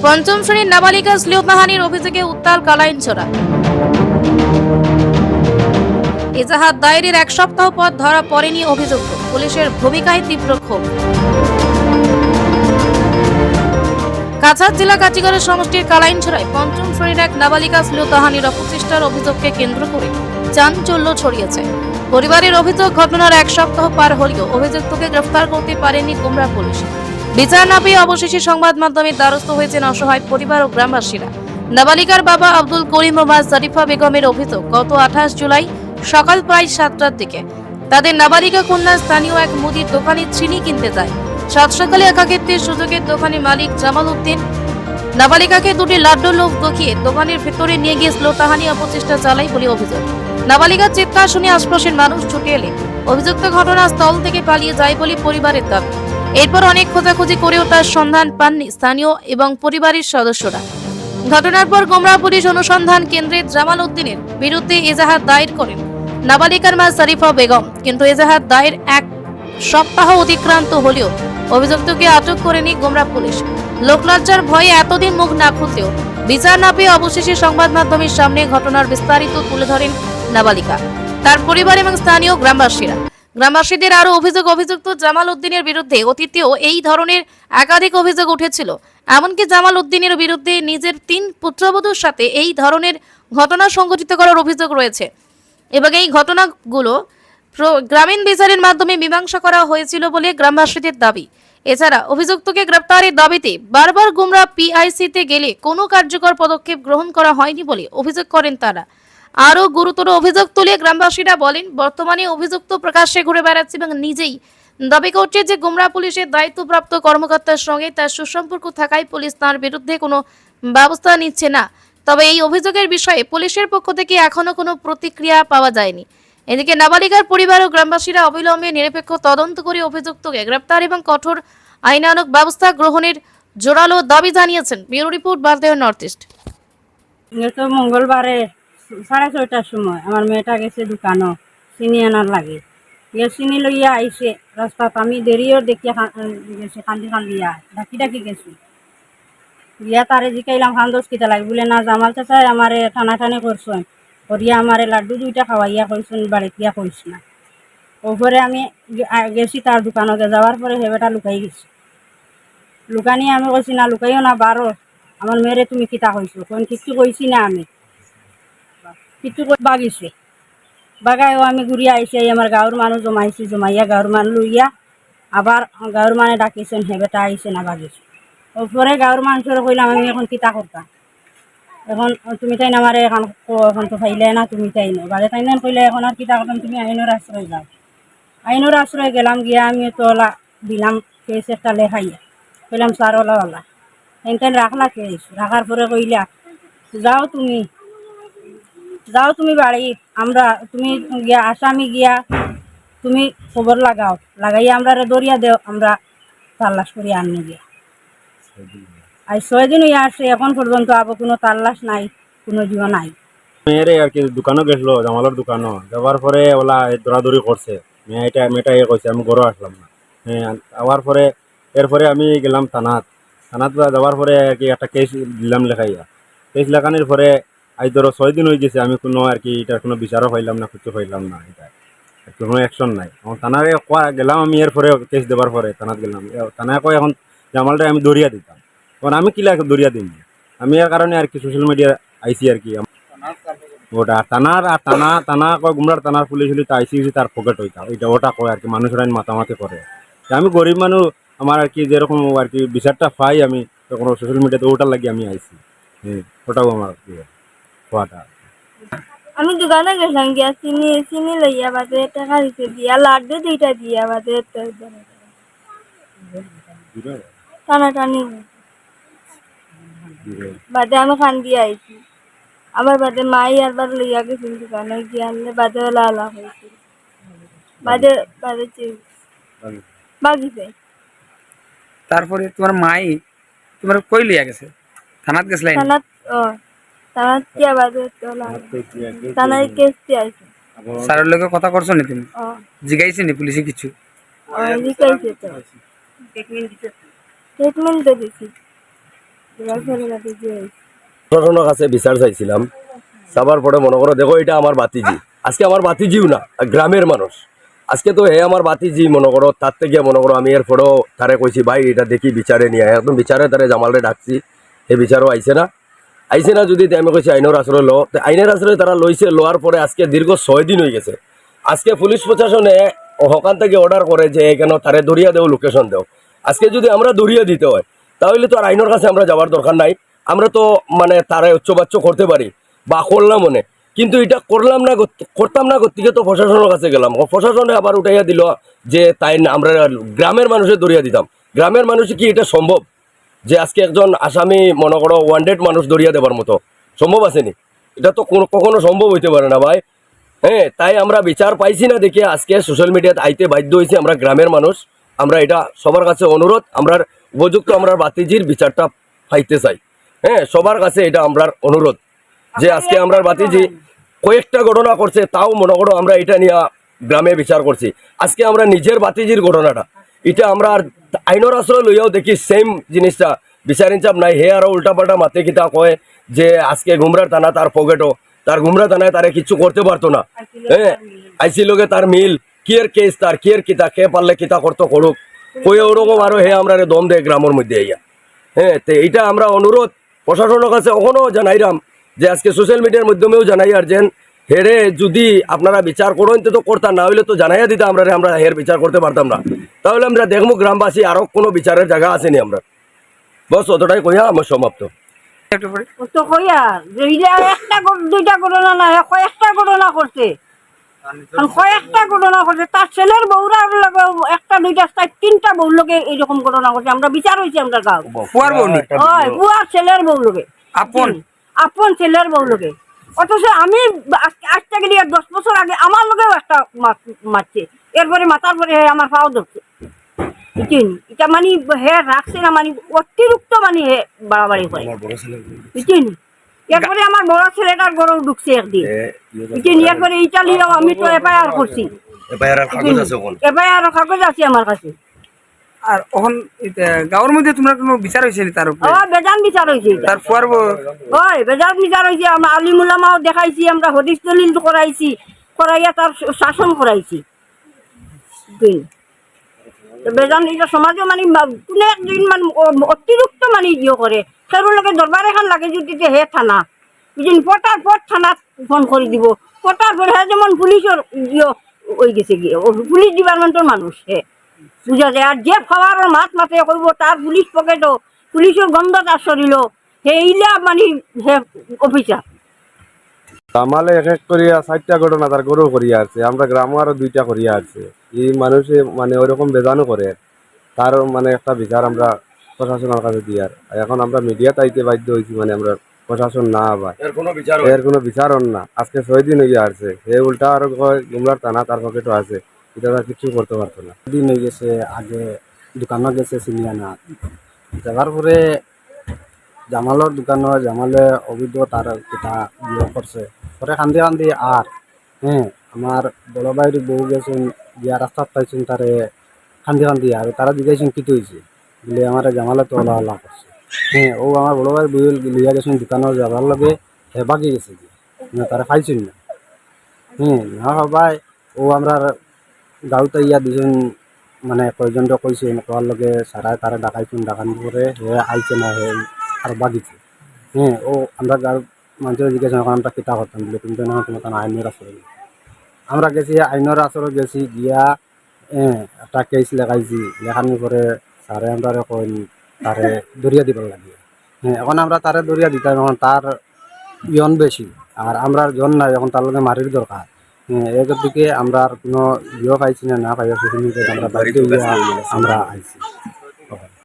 পঞ্চম শ্রেণীর নাবালিকা শ্লীলতাহানির অভিযোগে উত্তাল কালাইনছড়া। এজাহার দায়েরের এক সপ্তাহ পর ধরা পড়েনি অভিযুক্ত, পুলিশের ভূমিকায় তীব্র ক্ষোভ। কাছাড় জেলা কাটিগড়ের সমষ্টির কালাইনছড়ায় পঞ্চম শ্রেণীর এক নাবালিকা শ্লীলতাহানির অপচেষ্টার অভিযোগকে কেন্দ্র করে চাঞ্চল্য ছড়িয়েছে। পরিবারের অভিযোগ, ঘটনার এক সপ্তাহ পার হলেও অভিযুক্তকে গ্রেফতার করতে পারেনি কুমড়া পুলিশ। বিচার না পেয়ে অবশেষে সংবাদ মাধ্যমের দ্বারস্থ হয়েছেন অসহায় পরিবার ও গ্রামবাসীরা। নাবালিকার বাবা আব্দুল করিম ও মা শরীফা বেগমের অভিযোগ, গত 28 জুলাই সকাল প্রায় 7টার দিকে তাদের নাবালিকা কন্যা স্থানীয় এক মুদির দোকানে চিনি কিনতে যায়। সাত সকালে একাকিত্বের সুযোগে দোকানের মালিক জামাল উদ্দিন নাবালিকাকে দুটি লাড্ডু লোভ দেখিয়ে দোকানের ভেতরে নিয়ে গিয়ে শ্লীলতাহানি অপচেষ্টা চালায় বলে অভিযোগ। নাবালিকার চিৎকার শুনে আশপাশের মানুষ ছুটে এলে অভিযুক্ত ঘটনাস্থল থেকে পালিয়ে যায় বলে পরিবারের দাবি। এরপর অনেক খোঁজাখুঁজি করেও তার সন্ধান পাননি স্থানীয় এবং পরিবারের সদস্যরা। ঘটনার পর গোমরা পুলিশ অনুসন্ধান কেন্দ্রে জামাল উদ্দিনের বিরুদ্ধে এজাহার দায়ের করেন নাবালিকার মা শরীফা বেগম, কিন্তু এজাহার দায়ের এক সপ্তাহ অতিক্রান্ত হলেও অভিযুক্তকে আটক করেনি গোমরা পুলিশ। লোকলজ্জার ভয়ে এতদিন মুখ না খুলতেও বিচার না পেয়ে অবশেষে সংবাদ মাধ্যমের সামনে ঘটনার বিস্তারিত তুলে ধরেন নাবালিকা, তার পরিবার এবং স্থানীয় গ্রামবাসীরা। গ্রামবাসীদের আরো অভিযোগ, অভিযুক্ত জামাল উদ্দিনের বিরুদ্ধে অতীতেও এই ধরনের একাধিক অভিযোগ উঠেছিল। এমনকি জামাল উদ্দিনের বিরুদ্ধে নিজের 3 পুত্রবধূর সাথে এই ধরনের ঘটনা সংঘটিত করার অভিযোগ রয়েছে এবং এই ঘটনাগুলো গ্রামীণ বিচারের মাধ্যমে মীমাংসা করা হয়েছিল বলে গ্রামবাসীদের দাবি। এছাড়া অভিযুক্তকে গ্রেপ্তারের দাবিতে বারবার গুমরা পিআইসিতে গেলে কোনো কার্যকর পদক্ষেপ গ্রহণ করা হয়নি বলে অভিযোগ করেন তারা। আরও গুরুতর অভিযোগ তুলে গ্রামবাসীরা বলেন, বর্তমানে অভিযুক্ত প্রকাশ্যে ঘুরে বেড়াচ্ছে এবং নিজেই দাবি করছে যে গুমরা পুলিশের দায়িত্বপ্রাপ্ত কর্মকর্তার সঙ্গে তার সুসম্পর্ক থাকায় পুলিশ তার বিরুদ্ধে কোনো ব্যবস্থা নিচ্ছে না। তবে এই অভিযোগের বিষয়ে পুলিশের পক্ষ থেকে এখনো কোনো প্রতিক্রিয়া পাওয়া যায়নি। এদিকে নাবালিকার পরিবার ও গ্রামবাসীরা অবিলম্বে নিরপেক্ষ তদন্ত করে অভিযুক্তকে গ্রেপ্তার এবং কঠোর আইনানুগ ব্যবস্থা গ্রহণের জোরালো দাবি জানিয়েছেন। ব্যুরো রিপোর্ট, বার্তা নর্থ ইস্ট। তো মঙ্গলবারে 6:30টার সময় আমার মেয়েটা গেছে দোকানও চিনি আনার লাগে, গিয়ে চিনি লইয়া আইসে রাস্তাত আমি দেরিও দেখিয়া গেছি, কান্দি কান্দিয়া ডাকি ডাকি গেছি। গিয়া তারে জিকাইলাম খান্দোস কিতা লাগে, বলে না জামাল চাচাই আমারে টানাটানি করছেন, করিয়া আমারে লাড্ডু 2টা খাওয়াইয়া কইছেন বাড়িতিয়া কইস না। ওপরে আমি গেছি তার দোকানকে, যাওয়ার পরে হেবেটা লুকাই গেছি। লুকানি আমি কইছি না লুকাইও না, বারো আমার মেয়েরে তুমি কিতা কইছো, কোন কিছু কইছি না, আমি কিছু বাগিছে বাগায়ও আমি ঘুরিয়া আইসি, আমার গাঁর মানুষ জমাইছি, জমাইয়া গাঁর মানুষ লইয়া আবার গাঁর মানে ডাকিছেন, হেবেটা আইসে না বাগিছে। ওপরে গাঁর মানুষের কইলাম আমি এখন কিতা করতাম, এখন তুমি তাই না আমার এখন এখন তো ফাইলে না, তুমি তাই না বাজে তাই না কইলে এখন আর কিতা করতাম, তুমি আইনের আশ্রয় যাও। আইনের আশ্রয় গেলাম, গিয়া আমি তোলা দিলাম কেস একটা লেখাইয়া, কইলাম সারওয়ালা এনতেন রাখলা কেস, রাখার পরে কইলা যাও তুমি বাড়ি, আমরা তুমি গিয়া আসামি গিয়া তুমি খবর লাগাও, লাগাইয়া আমরা দরিয়া দেও, আমরা তাল্লাশ করি আনি গিয়া। আর 6 দিন হইয়া আসছে, এখন পর্যন্ত আবার কোনো তাল্লাশ নাই, কোনো জীবন নাই। মেয়েরে আর কি দোকানও গেছিল, জামালের দোকানও যাওয়ার পরে ওলা দৌড়াদৌড়ি করছে, মেয়েটা কইছে আমি ঘরও আসলাম না। হ্যাঁ, আওয়ার পরে এরপরে আমি গেলাম থানাত যাওয়ার পরে আর কি একটা কেস দিলাম লেখাইয়া। কেস লেখানোর পরে আজ ধরো 6 দিন হয়ে গেছে, আমি কোনো আর কি এটার কোনো বিচারও পাইলাম না, কিছু পাইলাম না, এটা কোনো অ্যাকশন নাই। এখন থানারে গেলাম আমি, এরপরে কেস দেওয়ার পরে থানাত গেলাম, থানায় কয় এখন জামালটা আমি দরিয়া দিতাম। এখন আমি কিলা দরিয়া দিন, আমি এর কারণে আর কি সোশ্যাল মিডিয়া আইসি আর কি ওটা টানা কয় গুমরার থানার পুলিশ হলে আইসি তার পকেট ওটা কয় আর কি, মানুষের আইন মাতামাতি করে। আমি গরিব মানুষ, আমার আর কি যেরকম আর কি বিচারটা পাই আমি তখন সোশ্যাল মিডিয়াতে ওটার লাগি আমি আইসি। ওটাও আমার খোয়াটা। আমি দোকানে গেছিলাম, গিয়া চিনি চিনি লইয়া বাদে টাকা দিতে দিয়া লাড্ডু 2টা দিয়া বাদে টানাটানি বাদে আমি খান দিয়ে আইছি। আবার বাদে মাই আরবার লইয়া গেছিল দোকানে, গিয়া আনলে বাদে লালা হয়েছিল, বাদে বাদে বাগিছে। তারপরে তোমার মাই তোমার কই লিয়া গেছে, থানাত গেছিল? থানাত থানাত গিয়া বাদে থানায় কেস দিয়ে আইছে। স্যারের লগে কথা করছো নি তুমি? জিগাইছে নি পুলিশে কিছু? জিগাইছে তো, স্টেটমেন্ট তো দিছি। দেওয়ার পরে বাদে দিয়ে আইছি। প্রশাসনের কাছে বিচার চাইছিলাম, চাবার পরে মনে করো দেখো এটা আমার বাতিজি, আজকে আমার বাতিজিও না, গ্রামের মানুষ। আজকে তো হে আমার বাতিজি মনে করো, তার থেকে মনে করো আমি এর পরেও তারে কইছি ভাই এটা দেখি বিচারে নিয়ে আয়। একদম বিচারে তারে জামালরে ডাকছি, হে বিচারও আইছে না যদি আমি কইছি আইনের আশ্রয় লো, তো আইনের আশ্রয় তারা লইছে, লোয়ার পরে আজকে দীর্ঘ 6 দিন হয়ে গেছে। আজকে পুলিশ প্রশাসনে হকান থেকে অর্ডার করে যে এখানে তারে দরিয়া দেও, লোকেশন দেও। আজকে যদি আমরা দরিয়া দিতে হয় তাহলে তো আর আইনের কাছে আমরা যাওয়ার দরকার নাই, আমরা তো মানে তারা উচ্চবাচ্য করতে পারি বা করলাম মনে, কিন্তু এটা করতাম না করতে তো প্রশাসনের কাছে গেলাম, প্রশাসনে আবার উঠাইয়া দিল যে তাই না আমরা গ্রামের মানুষের দরিয়া দিতাম। গ্রামের মানুষ কি এটা সম্ভব যে আজকে একজন আসামি মনে করো 100 মানুষ দরিয়া দেবার মতো সম্ভব আসেনি? এটা তো কখনো সম্ভব হইতে পারে না ভাই। হ্যাঁ, তাই আমরা বিচার পাইছি না দেখে আজকে সোশ্যাল মিডিয়াতে আইতে বাধ্য হয়েছি আমরা গ্রামের মানুষ। আমরা এটা সবার কাছে অনুরোধ, আমরা উপযুক্ত আমরা বাতিজির বিচারটা পাইতে চাই। হ্যাঁ, সবার কাছে এটা আমরা অনুরোধ যে আজকে আমরা বাতিজি কয়েকটা ঘটনা করছে, তাও মনে করো আমরা এটা নিয়ে গ্রামে বিচার করছি। আজকে আমরা নিজের বাতিজির ঘটনাটা এটা আমরা আইনের আশ্রয় লইয়াও দেখি সেম জিনিসটা বিচার ইনসাফ নাই। হে আরো উল্টাপাল্টা মাতে কিতা কয় যে আজকে গুমরার থানা তার পকেটও, তার গুমরা থানায় তারে কিছু করতে পারতো না। হ্যাঁ, আইসি লোকে তার মিল কিয়ের কেস, তার কিয়ের কিতা কে পারলে কিতা করতো করুক, কই ওরকম আরো হে আমরা দম দেয় গ্রামের মধ্যে ইয়া। হ্যাঁ, তো এইটা আমরা অনুরোধ প্রশাসনের কাছে এখনো জানাইলাম যে আজকে সোশ্যাল মিডিয়ার মাধ্যমেও জানাই আর যেন হেরে যদি আপনারা বিচার করেন তো করতাম, না হইলে তো জানাইয়া দিতে আমরা হের বিচার করতে পারতাম না। তাহলে আমরা দেখবো গ্রামবাসী আরো কোনো বিচারের জায়গা আসেনি আমরা। বস অতটাই কইয়া আমার সমাপ্ত। একটু পরে ও তো কইয়া যে ইটা একটা দুইটা ঘটনা না, কয়েকটা ঘটনা করছে, কয়েকটা ঘটনা করছে। তার ছেলের বউরার লগে একটা দুইটা তিনটা বউর লগে এইরকম ঘটনা করছে। আমরা বিচার হয়েছি আমরা গাঁও, পুয়ার বউনি ওই বুয়ার ছেলের বউ লগে, আপন আপন ছেলের বউ লগে। অথচ আমি আজ থেকে 10 বছর আগে আমার লগেও একটা মারছে, এরপরে মাতার পরে আমার পাও ধরছে। বুঝছেন, এটা মানে হে রাখছে না, মানে অতিরিক্ত মানে হে বাড়াবাড়ি করে। বুঝছেন, এরপরে আমার বড় ছেলেটার গরু ঢুকছে একদিন। বুঝছেন, এরপরে এইটা নিয়েও আমি তো এফআইআর করছি, এফআইআর কাগজ আছে আমার কাছে। আর এখন গাঁৱৰ মধ্যে তোমার কোনো বিচার হয়েছে নি তার উপরে? বেজান বিচার হয়েছে এটা। তার পুয়ার বউ ওই বেজান বিচার হয়েছে। আমরা আলিমুলামাও দেখাইছি, আমরা হদিস দলিল করাইছি, করাইয়া তার শাসন করাইছি। বেজান এটা সমাজে মানে কোনে একদিন মানে অতিরিক্ত মানে ইয়ে করে, সেগুলোর লোকে দরবার এখন লাগে যদি হে থানা, বুঝলেন, পটার পর থানা ফোন করে দিব, পটার পর হ্যাঁ যেমন পুলিশের ইয়ে ওই গেছে গিয়ে পুলিশ ডিপার্টমেন্টের মানুষ হে বুঝা যায়। আর যে খাওয়ার মাছ মাতে করব তার পুলিশ পকেটও, পুলিশের গন্ধ তার শরীর, সেইলা মানে হে অফিসার। আমালে এক এক করিয়া 4টা ঘটনা তার গরু করিয়া আছে, আমরা গ্রামে আরো 2টা করিয়া আছে। এই মানুষে মানে ওইরকম বেজানো করে, তার মানে একটা বিচার আমরা প্রশাসনের কাছে দিয়ার। এখন আমরা মিডিয়া তাইতে বাধ্য হয়েছি, মানে আমরা প্রশাসন না আবার এর কোনো বিচার না। আজকে 6 দিন হইয়া আছে, হে উল্টা আরো গুমরার টানা তার পকেটও আছে, এটা তার কিছু করতে পারতো না। দিন হয়ে গেছে, আগে দোকানও গেছে সিনিয়ানা যাবার পরে জামালের দোকানে জামালে অভিযোগ তার কিতা বিয়ে করছে, পরে কান্দি কান্দি আর হ্যাঁ আমার বড় ভাইয়ের বউ গেছেন গিয়া রাস্তাত পাইছেন, তারে কান্দি কান্দি আর তারা জিজ্ঞাসেন কি হয়েছে বলে আমার জামালে তো ওলা ওলা করছে। হ্যাঁ, ও আমার বড় ভাইয়ের বউ লিয়া গেছেন দোকানে যাবার লগে হে বাকি গেছে গিয়ে তারা খাইছেন না। হ্যাঁ, না সবাই ও আমরা গাঁওতে ইয়া দিয়েছেন, মানে কয়জনটা কইছে তোমার লগে সারায় তারা ডাকাইছেন, ডাকানি করে হে আইছে না হে আর বাগিছে। হ্যাঁ, ও আমরা গাঁর মানুষের জিজ্ঞাসা এখন আমরা কিতা করতাম বলে তুমি তো না তোমার আইনের আসরে আমরা গেছি, আইনের আসরে গেছি গিয়া হ্যাঁ একটা কেস লেখাইছি, লেখানোর পরে স্যারে আমরা কইন তারে দরিয়া দিবার লাগে। হ্যাঁ, এখন আমরা তারে দরিয়া দিতাম, এখন তার জন বেশি আর আমরা জন নাই, এখন তার লগে মারির দরকার। হ্যাঁ, এর দিকে আমরা আর কোনো ইয়ে পাইছি না, না পাইয়া সেখানে আমরা বাড়িতে আমরা আইছি।